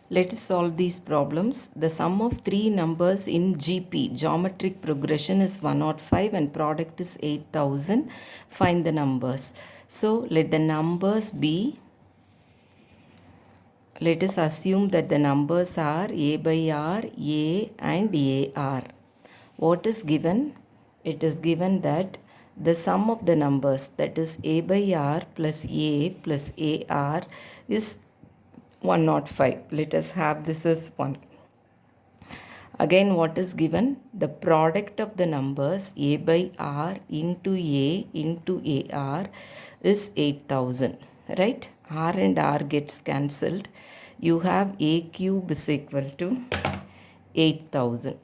Let us solve these problems. The sum of three numbers in GP, geometric progression, is 105 and product is 8000. Find the numbers. So let the numbers be, let us assume that the numbers are A by R, A and AR. What is given? It is given that the sum of the numbers, that is A by R plus A plus AR, is 105. Let us have this as 1. Again, what is given? The product of the numbers A by R into A into AR is 8000. Right? R and R gets cancelled. You have A cube is equal to 8000.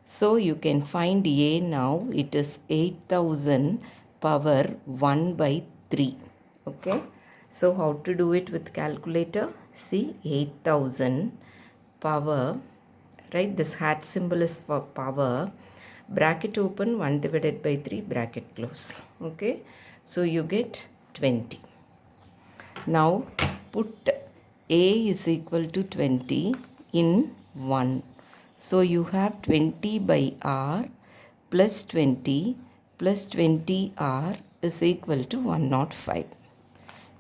So you can find A now. It is 8000 power 1 by 3. Okay. So how to do it with calculator? See, 8000 power, right? This hat symbol is for power. Bracket open, 1 divided by 3, bracket close. Okay. So you get 20. Now put A is equal to 20 in 1. So you have 20 by R plus 20 plus 20R is equal to 105.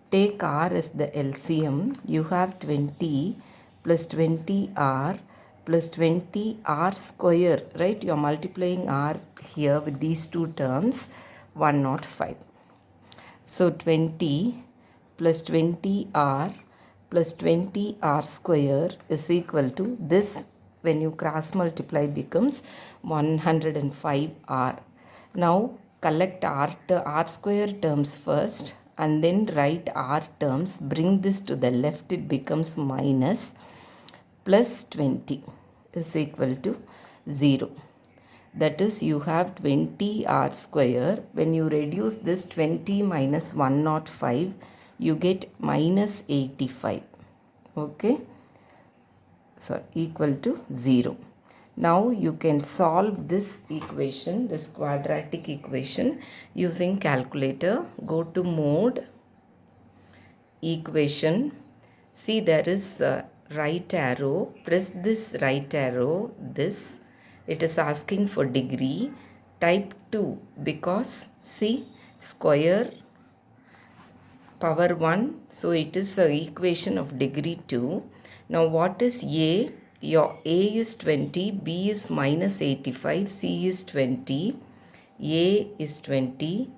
Take R as the LCM. You have 20 plus 20R plus 20R square, right? You are multiplying R here with these two terms, 105. So 20 plus 20R plus 20R square is equal to this. When you cross multiply becomes 105R. Now collect R square terms first and then write R terms. Bring this to the left, it becomes minus plus 20 is equal to 0. That is, you have 20R square. When you reduce this 20 minus 105, you get minus 85. Okay. So equal to 0. Now you can solve this equation, this quadratic equation, using calculator. Go to mode, equation. See, there is a right arrow. Press this right arrow, this. It is asking for degree. Type 2 because see, square power 1. So it is a equation of degree 2. Now what is A? Your A is 20, B is minus 85, C is 20, A is 20,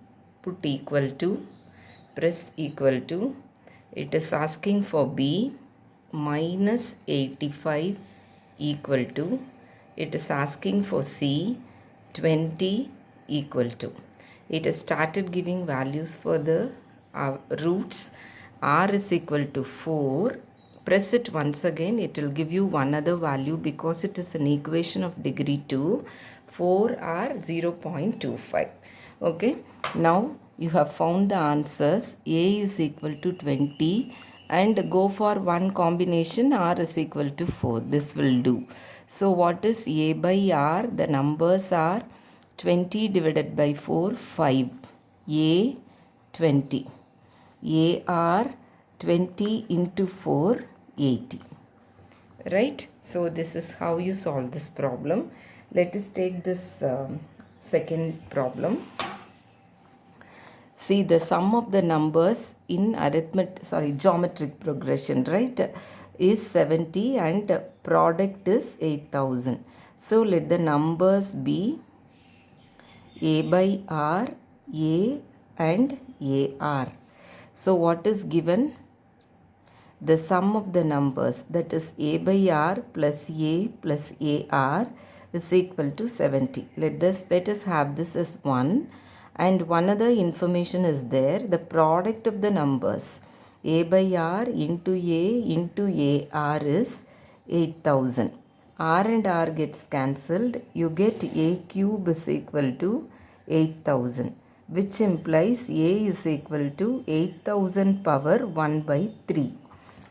put equal to, press equal to, it is asking for B, minus 85 equal to, it is asking for C, 20 equal to. It has started giving values for the roots. R is equal to 4. Press it once again, it will give you one other value because it is an equation of degree 2. 4 are 0.25. Okay. Now you have found the answers. A is equal to 20 and go for one combination. R is equal to 4. This will do. So what is A by R? The numbers are 20 divided by 4, 5. A 20. AR 20 into 4, 80. Right? So this is how you solve this problem. Let us take this second problem. See, the sum of the numbers in geometric progression, right, is 70 and product is 8000. So let the numbers be A by R, A and AR. So what is given? The sum of the numbers, that is A by R plus A plus AR, is equal to 70. Let us have this as 1. And one other information is there. The product of the numbers A by R into A into AR is 8000. R and R gets cancelled. You get A cube is equal to 8000, which implies A is equal to 8000 power 1 by 3.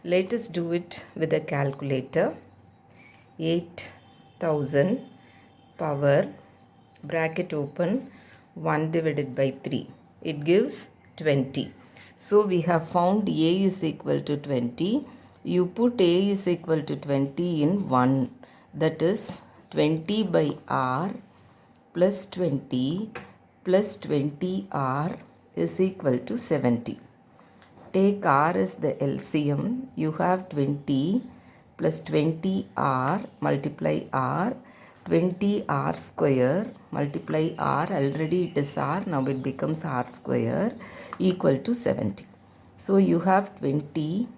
Let us do it with a calculator. 8000 power, bracket open, 1 divided by 3. It gives 20. So we have found A is equal to 20. You put A is equal to 20 in 1, that is 20 by R plus 20 plus 20R is equal to 70. Take R as the LCM. You have 20 plus 20R multiply R, 20R square multiply R, already it is R, now it becomes R square, equal to 70. So you have 20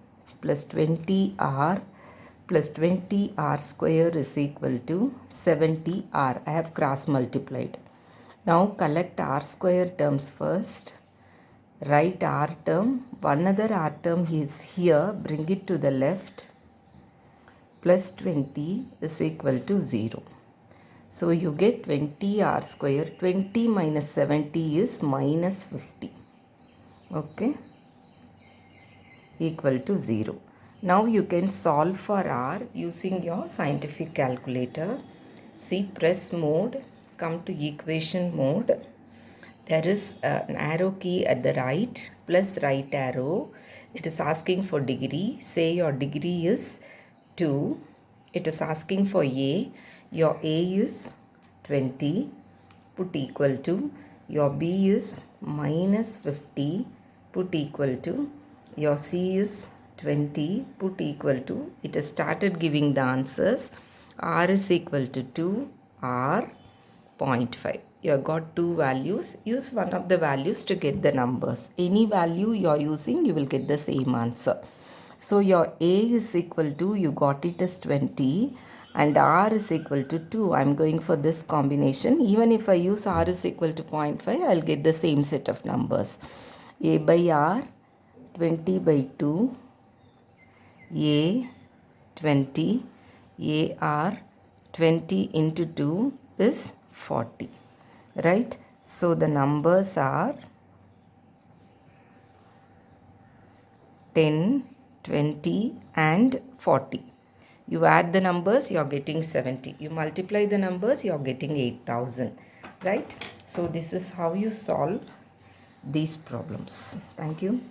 plus 20R plus 20R square is equal to 70R. I have cross multiplied. Now collect R square terms first. Write R term, one other R term is here, bring it to the left, plus 20 is equal to 0. So you get 20R square, 20 minus 70 is minus 50, okay, equal to 0. Now you can solve for R using your scientific calculator. See, press mode, come to equation mode. There is an arrow key at the right, plus right arrow. It is asking for degree. Say your degree is 2. It is asking for A. Your A is 20. Put equal to. Your B is minus 50. Put equal to. Your C is 20. Put equal to. It has started giving the answers. R is equal to 2. R 0.5. You have got two values. Use one of the values to get the numbers. Any value you are using, you will get the same answer. So your A is equal to, you got it as 20, and R is equal to 2. I am going for this combination. Even if I use R is equal to 0.5, I will get the same set of numbers. A by R, 20 by 2, A 20, AR 20 into 2 is 40, right? So the numbers are 10, 20 and 40. You add the numbers, you are getting 70. You multiply the numbers, you are getting 8,000, right? So this is how you solve these problems. Thank you.